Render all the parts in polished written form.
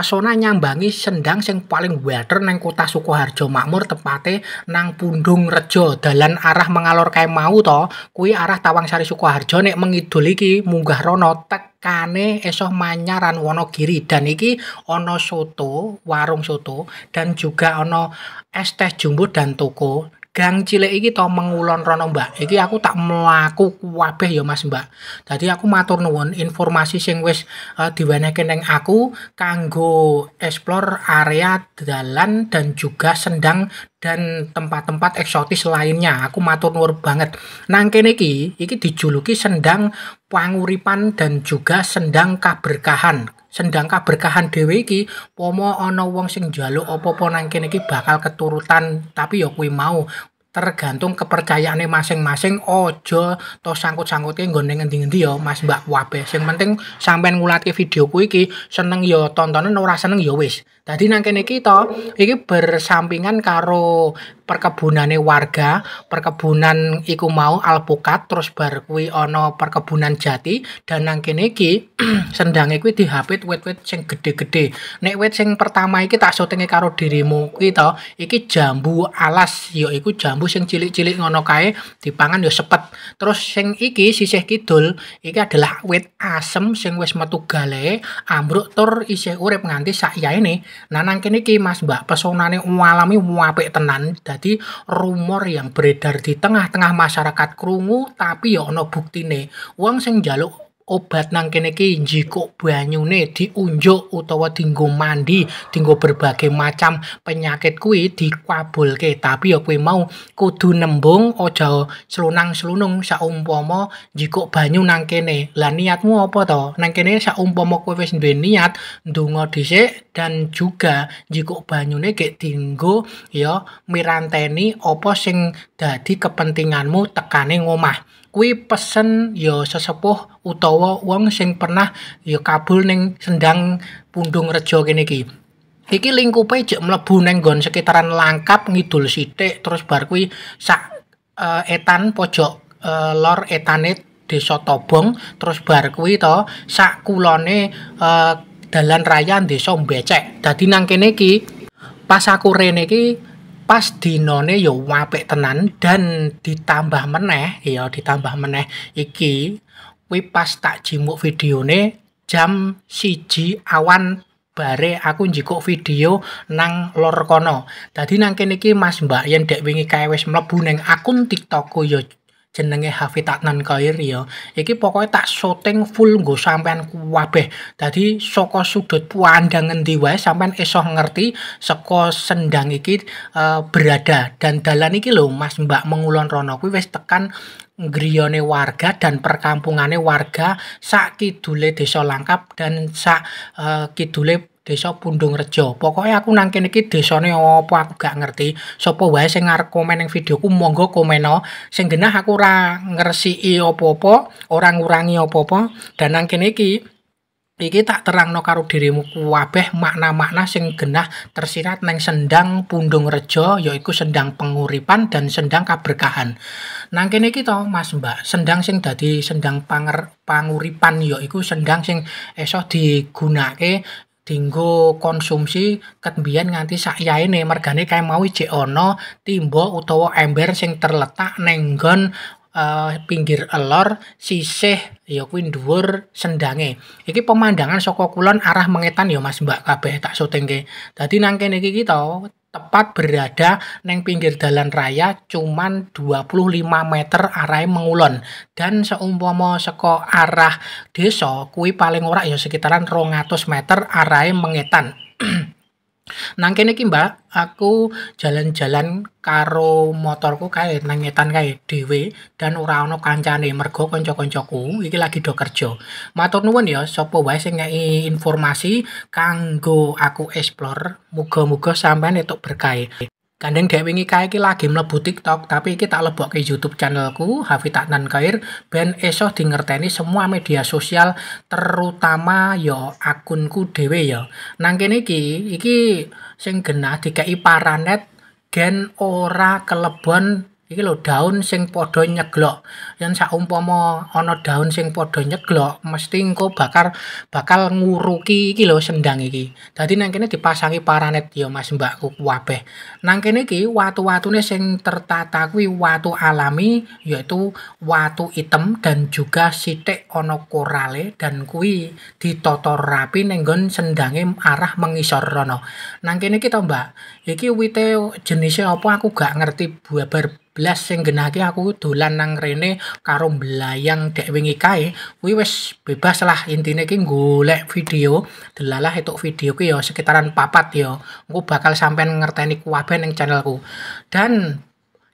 pesona nyambangi sendang sing paling water nang kota Sukoharjo Makmur tepate nang Pundung Rejo. Dalan arah mengalor kae mau to, kuwi arah Tawangsari Sukoharjo nek mengidul iki munggah rono tekane esih Manyaran Wonogiri. Dan iki ana soto, warung soto dan juga ana es teh jumbo dan toko. Gang cilik iki to mengulon rono Mbak. Iki aku tak mlaku kabeh ya Mas Mbak. Dadi aku matur nuwun informasi sing wis diwenehke ning aku kanggo explore area dalan dan juga sendang dan tempat-tempat eksotis lainnya. Aku matur nuwun banget. Nang kene iki dijuluki sendang panguripan dan juga sendang kaberkahan. Sendang kaberkahan dhewe iki pomo ana wong sing njaluk apa-apa nang kene iki bakal keturutan, tapi ya kuwi mau tergantung kepercayaane masing-masing. Ojo to sangkut-sangkute nggone ngendi-ngendi ya Mas Mbak wabe. Sing penting sampean ngulatke videoku iki seneng ya tontonan, ora seneng ya wis. Dadi nang kene iki to iki bersampingan karo perkebunane warga, perkebunan iku mau alpukat, terus bar kuwi ana perkebunan jati dan nang kene iki sendange kuwi dihapit wit-wit sing gede-gede. Nek wit sing pertama iki tak syutinge karo dirimu kuwi to, iki jambu alas, ya iku jambu sing cilik-cilik ngono kae dipangan ya sepet. Terus sing iki sisih kidul iki adalah wit asem sing wis metu gale, ambruk tur isih urip nganti sak yaene. Nah nang kene iki Mas Mbak pesonane alami apik tenan. Dadi rumor yang beredar di tengah-tengah masyarakat krungu tapi ya ana buktine. Wong sing njaluk obat nang kene iki njikuk banyune diunjuk utawa dienggo mandi, dienggo berbagai macam penyakit kuwi dikabulke. Tapi ya kuwi mau kudu nembung, aja selunang-selunung saumpama njikuk banyu nang kene. Lah niatmu apa to? Nang kene saumpama kowe wis duwe niat ndonga dhisik dan juga njikuk banyune gek dienggo ya miranteni apa sing dadi kepentinganmu tekane ngomah. Kuwi pesen ya sesepuh utawa wong sing pernah ya kabul ning sendang Pundung Rejo kene iki. Iki lingkupe jek mlebu ning nggon sekitaran Langkap ngidul sithik terus bar kuwi sak etan pojok lor etane Desa Tobong, terus bar kuwi to sak kulone dalan raya Desa Mbecek. Dadi nang kene iki pas aku rene iki pas dinone ya apik tenan dan ditambah meneh iki kuwi pas tak jimuk videone jam 1 awan bare aku njikuk video nang lor kono. Dadi nang kene iki Mas Mbak yen dek wingi kae wis mlebu ning akun TikTokku ya jenenge Hafid Adnan Khair ya. Iki pokoke tak syuting full nggo sampean kabeh. Dadi saka sudut pandang ngendi wae sampean iso ngerti saka sendang iki berada. Dan dalan iki lho Mas Mbak mengulon rono kuwi wis tekan griyane warga dan perkampungane warga sak kidule Desa Langkap dan sak kidule Desa Pundung Rejo. Pokoknya aku nang kene iki desane apa aku gak ngerti. Sapa wae sing arep komen ning videoku monggo komeno. Sing genah aku ora ngresiki apa-apa, ora ngurangi apa-apa. Dan nang kene iki tak terangno karo dirimu kabeh makna-makna sing genah tersirat nang sendang Pundung Rejo yaiku sendang penguripan dan sendang kaberkahan. Nang kene iki to Mas Mbak, sendang sing dadi sendang panguripan yaiku sendang sing iso digunakake dinggo konsumsi ket mbiyen nganti sakyaene. Mergane kae mau jek ana timba utawa ember sing terletak ning nggon pinggir elor sisih ya kuwi dhuwur sendange. Iki pemandangan saka kulon arah mengetan ya Mas Mbak kabeh tak syutingke. Dadi nang kene iki to tepat berada neng pinggir dalan raya cuman 25 meter arahe mengulon. Dan seumpama saka arah desa kuwi paling ora ya sekitaran 200 meter arahe mengetan. Nang kene iki Mbak, aku jalan-jalan karo motorku kae nang ngetan kae dhewe dan ora ana kancane mergo kanca-kancaku iki lagi do kerja. Matur nuwun ya sapa wae sing ngeki informasi kanggo aku explore, muga-muga sampean entuk berkah. Gandeng dek wingi kae iki lagi mlebu TikTok, tapi iki tak lebokke YouTube channelku Hafid Adnan Khair ben iso dingerteni semua media sosial terutama ya akunku dhewe ya. Nang kene iki sing genah dikeki paranet gen ora kelebon iki lho daun sing padha nyeglok. Yen saumpama ana daun sing padha nyeglok, mesti engko bakal nguruki iki lho sendang iki. Dadi nang kene dipasangi paranet ya Mas Mbakku kabeh. Nang kene iki watu-watune sing tertata kuwi watu alami yaitu watu item dan juga sithik ana korale dan kuwi ditata rapi ning nggon sendange arah mengisor rono. Nang kene iki to Mbak, iki wite jenise apa aku gak ngerti bubar blas sing genahke aku dolan nang rene karo mblayang dek wingi kae kuwi wis bebas lah intine iki golek video delalah entuk video ku ya sekitaran 4 ya engko bakal sampean ngerteni kabeh ning channelku dan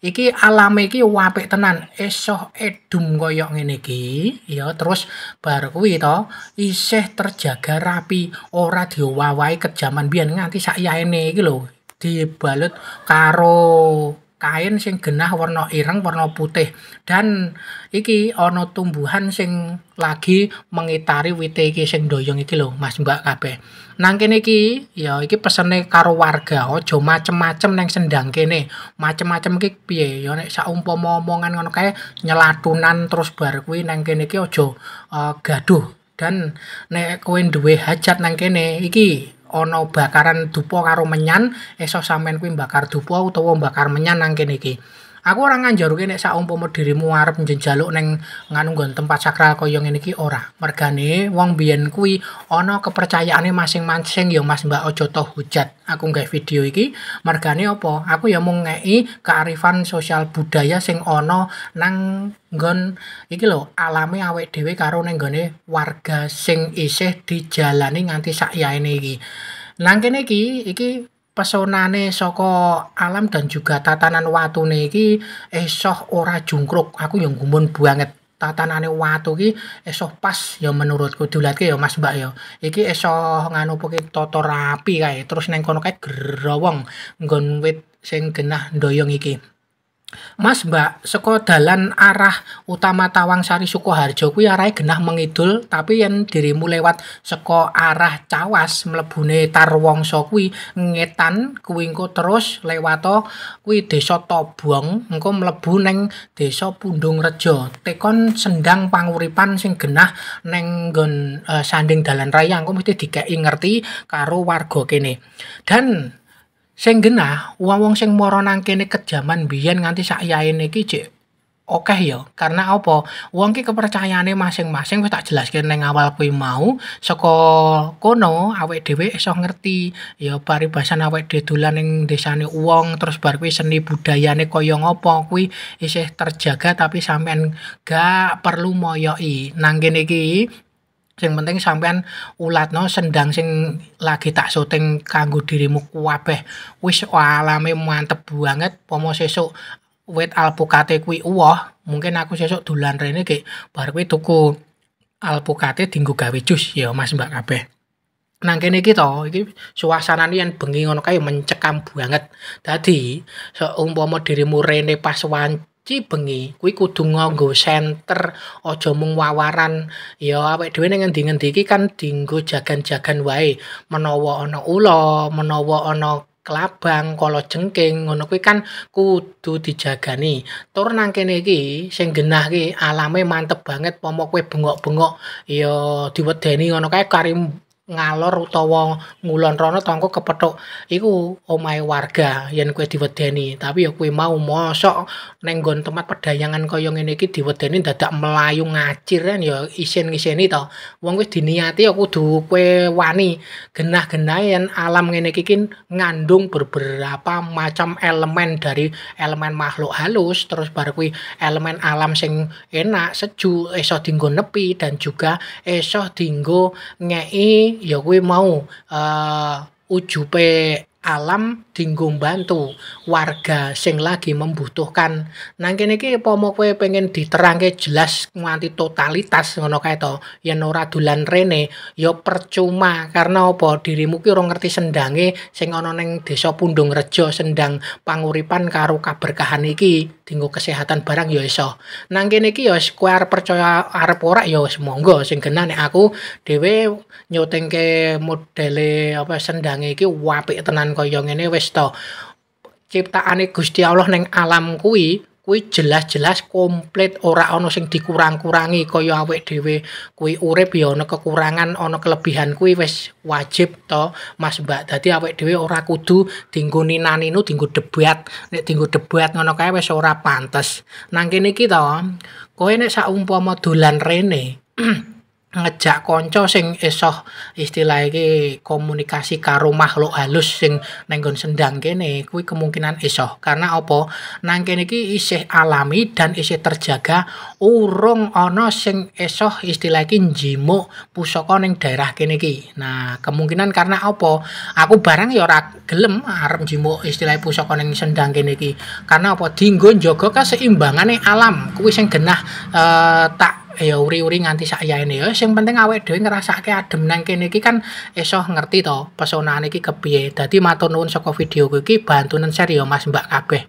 iki alame iki apik tenan iso edum koyo ngene iki ya terus bar kuwi to isih terjaga rapi ora diowahi kejaman biyen nganti sak yaene iki lho dibalut karo kain sing genah warna ireng warna putih dan iki ana tumbuhan sing lagi mengitari wite iki sing doyong iki lho Mas Mbak kabeh. Nang kene iki ya iki pesene karo warga aja macem-macem nang sendang kene. Macem-macem iki piye ya nek saumpama omongan ngono kae nyelatunan terus bar kuwi nang kene iki aja gaduh dan nek kowe duwe hajat nang kene iki ana bakaran dupa karo menyan esuk sampean kuwi bakar dupa utawa bakar menyan nang kene iki. Aku ora nganjaruke nek saumpama dirimu arep njaluk ning nganu nggon tempat sakral kaya ngene iki ora. Mergane wong biyen kuwi ana kepercayaane masing-masing ya Mas Mbak aja toh hujat. Aku nggawe video iki mergane apa? Aku ya mung ngeki kearifan sosial budaya sing ana nang nggon iki lho alame awake dhewe karo ning nggone warga sing isih dijalani nganti sak yaene iki. Nang kene iki pesonane saka alam dan juga tatanan watune iki esok ora jungkruk. Aku yang gumun banget. Tatanane watu iki esok pas ya menurutku dulatke ya Mas Mbak ya. Iki esok nganu pokoke tata rapi kae. Terus neng kono kae growong nggon wit sing genah ndoyong iki. Mas Mbak, saka dalan arah utama Tawangsari Sukoharjo kuwi arahe genah mengidul, tapi yen dirimu lewat saka arah Cawas mlebune Tarwangsa kuwi ngetan kuwi engko terus lewato kuwi Desa Tobong, engko mlebu ning Desa Pundungrejo. Tekon sendang panguripan sing genah ning nggon sanding dalan raya engko mesti dikeki ngerti karo warga kene. Dan sing genah wong-wong sing mara nang kene kejaman biyen nganti sak yaene iki jek akeh ya. Karena apa? Wong iki kepercayaane masing-masing wis tak jelaske ning awal kuwi mau. Saka kono awake dhewe iso ngerti ya paribasan awake dhewe dolan ning desane wong terus bar kuwi seni budayane kaya ngopo kuwi isih terjaga tapi sampean gak perlu moyoki. Nang kene iki sing penting sampean ulatno sendang sing lagi tak syuting kanggo dirimu kabeh. Wis alame mantep banget pomo sesuk wit alpukate kuwi mungkin aku sesuk dolan rene ki bar kuwi tuku alpukate dienggo gawe jus ya Mas Mbak kabeh. Nang kene iki to, iki suasanane yen bengi ngono kae mencekam banget. Dadi seumpama dirimu rene pas bengi kuwi kudu nganggo senter aja mung wawaran ya awake dhewe ning ngendi-ngendi iki kan dienggo jagan-jagan wae menawa ana ula menawa ana kelabang kala jengking ngono kuwi kan kudu dijagani tur nang kene iki sing genah iki alame mantep banget pomo kowe bengok-bengok ya diwedeni ngono kae kari ngalor utawa ngulon rono tangko kepethuk iku omahe warga yen kowe diwedeni tapi ya kowe mau mosok ning nggon tempat pedayangan kaya ngene iki diwedeni dadak melayu ngacir kan ya isin-isini to wong wis diniati ya kudu kowe wani genah-genah yen alam ngene iki ngandung beberapa macam elemen dari elemen makhluk halus terus bar kuwi elemen alam sing enak sejuk iso dienggo nepi dan juga iso dienggo ngeki ya kuwi mau ujube alam dienggo bantu warga sing lagi membutuhkan. Nang kene iki pomo kowe pengen diterangke jelas nganti totalitas ngono kae to. Yen ora dolan rene ya percuma karena apa dirimu ki ora ngerti sendange sing ana ning Desa Pundungrejo sendang panguripan karo kaberkahan iki dienggo kesehatan barang ya iso. Nang kene iki ya kowe arep percaya arep ora ya wis monggo sing genah nek aku dhewe nyutingke modele apa sendange iki apik tenan kaya ngene wis to ciptaane Gusti Allah ning alam kuwi kuwi jelas-jelas komplit ora ana sing dikurang-kurangi kaya awake dhewe kuwi urip ya ana kekurangan ana kelebihan kuwi wis wajib to Mas Mbak. Dadi awake dhewe ora kudu dienggo ninaninu dienggo debat. Nek dienggo debat ngono kae wis ora pantes. Nang kene iki to, kowe nek saumpama dolan rene ngejak kanca sing iso istilah iki komunikasi karo makhluk halus sing nang nggon sendang kene kuwi kemungkinan iso karena apa nang kene iki isih alami dan isih terjaga urung ana sing iso istilah iki njimuk pusaka ning daerah kene iki. Nah kemungkinan karena apa aku barang ya ora gelem arep njimuk istilah pusaka ning sendang kene iki karena apa dienggo njaga keseimbangane alam kuwi sing genah tak ya uri-uri nganti sakyaene ya sing penting awake dhewe ngrasake adem nang kene iki kan iso ngerti to pesonane iki kepiye. Dadi matur nuwun saka video iki bantunen share ya Mas Mbak kabeh.